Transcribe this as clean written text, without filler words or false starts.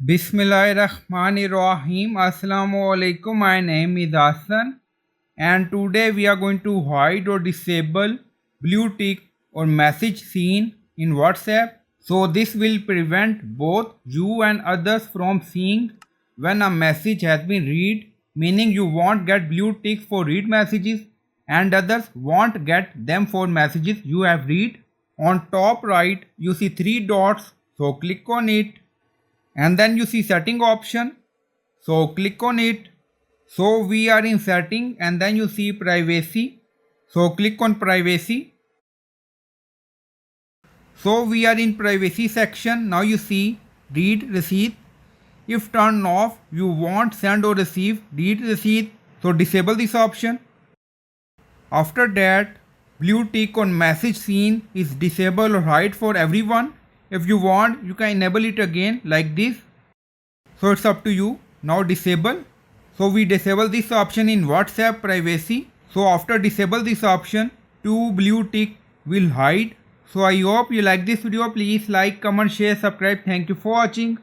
Bismillahirrahmanirrahim. Assalamu alaikum. My name is Hassan, and today we are going to hide or disable blue tick or message seen in WhatsApp. So this will prevent both you and others from seeing when a message has been read, meaning you won't get blue ticks for read messages and others won't get them for messages you have read. On top right you see three dots, so click on it and then you see setting option, so click on it. So we are in setting and then you see privacy, so click on privacy. So we are in privacy section. Now you see read receipt. If turned off, you won't send or receive read receipt, so disable this option. After that, blue tick on message seen is disabled or hide for everyone. If you want, you can enable it again like this. So it's up to you. Now disable. So we disable this option in WhatsApp privacy. So after disable this option, two blue tick will hide. So I hope you like this video. Please like, comment, share, subscribe. Thank you for watching.